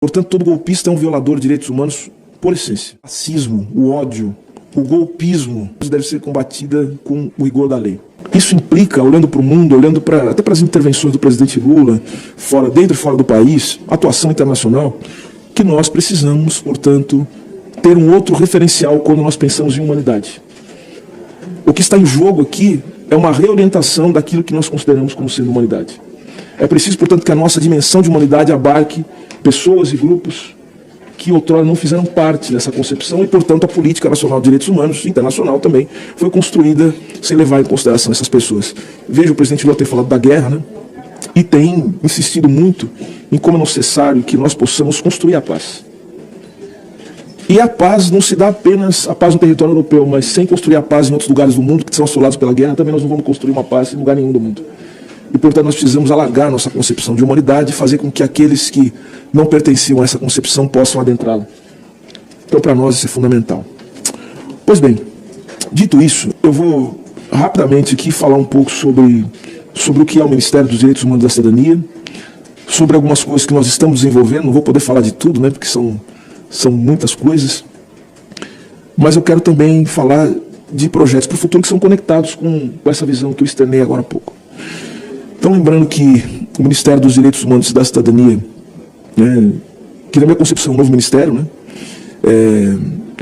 Portanto, todo golpista é um violador de direitos humanos por essência. O racismo, o ódio, o golpismo deve ser combatida com o rigor da lei. Isso implica, olhando para o mundo, olhando até para as intervenções do presidente Lula, dentro e fora do país, atuação internacional, que nós precisamos, portanto, ter um outro referencial quando nós pensamos em humanidade. O que está em jogo aqui é uma reorientação daquilo que nós consideramos como sendo humanidade. É preciso, portanto, que a nossa dimensão de humanidade abarque pessoas e grupos que outrora não fizeram parte dessa concepção e, portanto, a política nacional de direitos humanos, internacional também, foi construída sem levar em consideração essas pessoas. Veja o presidente Lula ter falado da guerra, né? E tem insistido muito em como é necessário que nós possamos construir a paz. E a paz não se dá apenas a paz no território europeu, mas sem construir a paz em outros lugares do mundo que são assolados pela guerra, também nós não vamos construir uma paz em lugar nenhum do mundo. E, portanto, nós precisamos alargar nossa concepção de humanidade e fazer com que aqueles que não pertenciam a essa concepção possam adentrá-la. Então, para nós, isso é fundamental. Pois bem, dito isso, eu vou rapidamente aqui falar um pouco sobre o que é o Ministério dos Direitos Humanos e da Cidadania, sobre algumas coisas que nós estamos desenvolvendo. Não vou poder falar de tudo, né, porque são muitas coisas, mas eu quero também falar de projetos para o futuro que são conectados com essa visão que eu externei agora há pouco. Então, lembrando que o Ministério dos Direitos Humanos e da Cidadania, né, que na minha concepção é um novo ministério, né,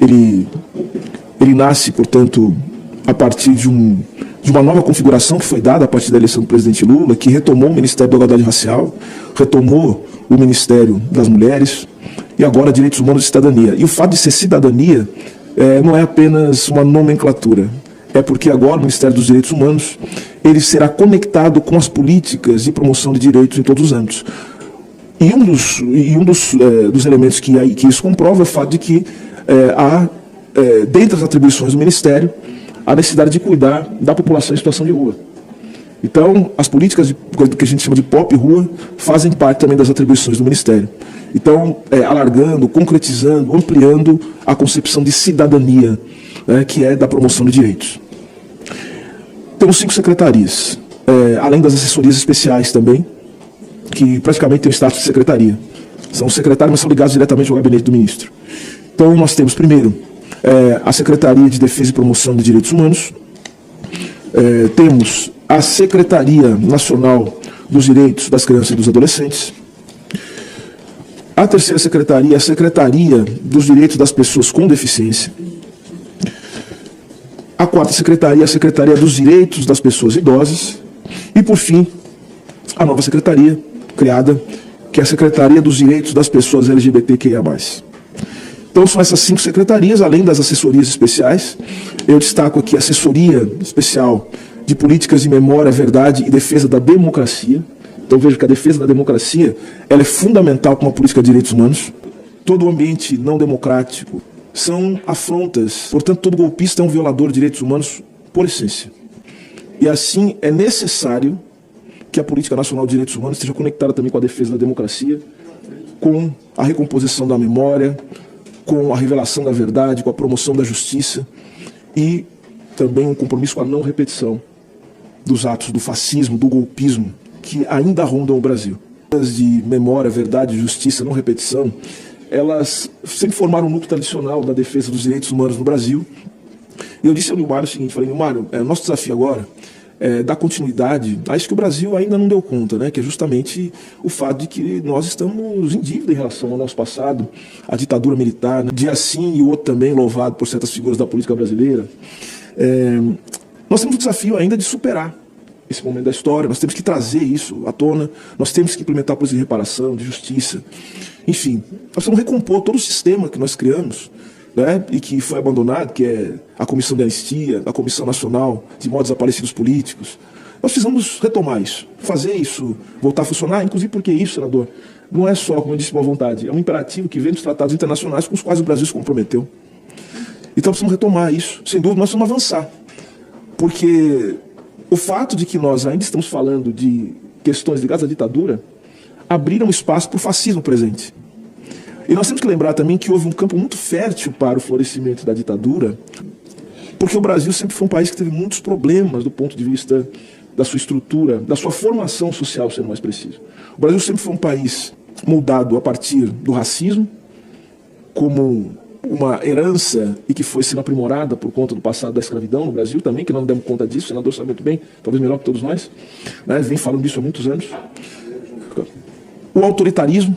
ele nasce, portanto, a partir de uma nova configuração que foi dada a partir da eleição do presidente Lula, que retomou o Ministério da Igualdade Racial, retomou o Ministério das Mulheres e agora Direitos Humanos e Cidadania. E o fato de ser cidadania não é apenas uma nomenclatura. É porque agora o Ministério dos Direitos Humanos ele será conectado com as políticas de promoção de direitos em todos os âmbitos. E um dos elementos que isso comprova é o fato de que há, dentre as atribuições do Ministério, a necessidade de cuidar da população em situação de rua. Então, as políticas que a gente chama de POP rua fazem parte também das atribuições do Ministério. Então, alargando, concretizando, ampliando a concepção de cidadania, que é da promoção de direitos. Temos 5 secretarias, além das assessorias especiais também, que praticamente têm o status de secretaria. São secretários, mas são ligados diretamente ao gabinete do ministro. Então, nós temos, primeiro, a Secretaria de Defesa e Promoção de Direitos Humanos, temos a Secretaria Nacional dos Direitos das Crianças e dos Adolescentes, a terceira secretaria, a Secretaria dos Direitos das Pessoas com Deficiência, a quarta secretaria, a Secretaria dos Direitos das Pessoas Idosas e, por fim, a nova secretaria criada, que é a Secretaria dos Direitos das Pessoas LGBTQIA+. Então são essas 5 secretarias, além das assessorias especiais. Eu destaco aqui a Assessoria Especial de Políticas de Memória, Verdade e Defesa da Democracia. Então vejo que a defesa da democracia ela é fundamental para uma política de direitos humanos. Todo o ambiente não democrático são afrontas. Portanto, todo golpista é um violador de direitos humanos por essência. E assim é necessário que a política nacional de direitos humanos esteja conectada também com a defesa da democracia, com a recomposição da memória, com a revelação da verdade, com a promoção da justiça e também um compromisso com a não repetição dos atos do fascismo, do golpismo, que ainda rondam o Brasil. As de memória, verdade, justiça, não repetição, elas sempre formaram um núcleo tradicional da defesa dos direitos humanos no Brasil. E eu disse ao Nilmário o seguinte, falei, Nilmário, nosso desafio agora é dar continuidade a isso que o Brasil ainda não deu conta, né? Que é justamente o fato de que nós estamos em dívida em relação ao nosso passado, a ditadura militar, né? Dia sim e o outro também louvado por certas figuras da política brasileira. Nós temos o desafio ainda de superar esse momento da história, nós temos que trazer isso à tona, nós temos que implementar políticas de reparação, de justiça, enfim, nós precisamos recompor todo o sistema que nós criamos, né, e que foi abandonado, que é a Comissão de Anistia, a Comissão Nacional de Modos Desaparecidos Políticos. Nós precisamos retomar isso, fazer isso voltar a funcionar, inclusive porque isso, senador, não é só, como eu disse, boa vontade, é um imperativo que vem dos tratados internacionais com os quais o Brasil se comprometeu. Então precisamos retomar isso, sem dúvida nós precisamos avançar, porque o fato de que nós ainda estamos falando de questões ligadas à ditadura abriram espaço para o fascismo presente. E nós temos que lembrar também que houve um campo muito fértil para o florescimento da ditadura, porque o Brasil sempre foi um país que teve muitos problemas do ponto de vista da sua estrutura, da sua formação social, sendo mais preciso. O Brasil sempre foi um país moldado a partir do racismo, como uma herança e que foi sendo aprimorada por conta do passado da escravidão no Brasil também, que nós não demos conta disso, o senador sabe muito bem, talvez melhor que todos nós, né? Vem falando disso há muitos anos. O autoritarismo,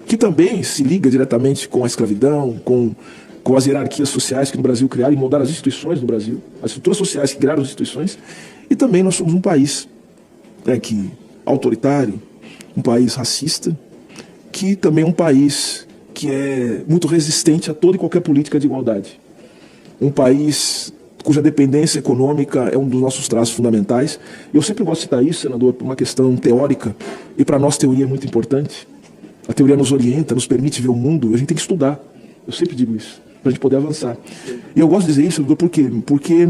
que também se liga diretamente com a escravidão, com as hierarquias sociais que no Brasil criaram e moldaram as instituições no Brasil, as estruturas sociais que criaram as instituições, e também nós somos um país, né, autoritário, um país racista, que também é um país que é muito resistente a toda e qualquer política de igualdade. Um país cuja dependência econômica é um dos nossos traços fundamentais. Eu sempre gosto de citar isso, senador, por uma questão teórica, e para nós teoria é muito importante. A teoria nos orienta, nos permite ver o mundo, a gente tem que estudar. Eu sempre digo isso, para a gente poder avançar. E eu gosto de dizer isso, senador, por quê? Porque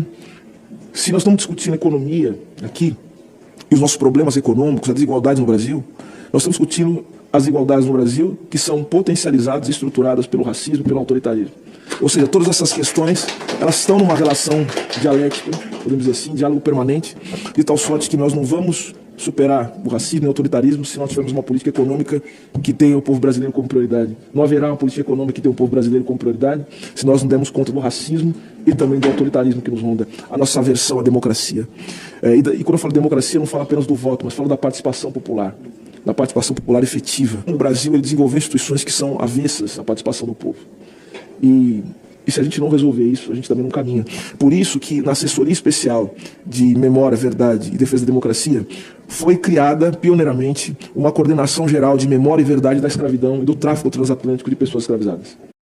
se nós estamos discutindo economia aqui, e os nossos problemas econômicos, a desigualdade no Brasil, nós estamos discutindo as desigualdades no Brasil que são potencializadas e estruturadas pelo racismo e pelo autoritarismo. Ou seja, todas essas questões, elas estão numa relação dialética, podemos dizer assim, diálogo permanente, de tal sorte que nós não vamos superar o racismo e o autoritarismo se nós tivermos uma política econômica que tenha o povo brasileiro como prioridade. Não haverá uma política econômica que tenha o povo brasileiro como prioridade se nós não dermos conta do racismo e também do autoritarismo que nos ronda, a nossa aversão à democracia. E quando eu falo democracia, eu não falo apenas do voto, mas falo da participação popular. Da participação popular efetiva. O Brasil ele desenvolveu instituições que são avessas à participação do povo. E se a gente não resolver isso, a gente também não caminha. Por isso que na assessoria especial de memória, verdade e defesa da democracia foi criada pioneiramente uma coordenação geral de memória e verdade da escravidão e do tráfico transatlântico de pessoas escravizadas.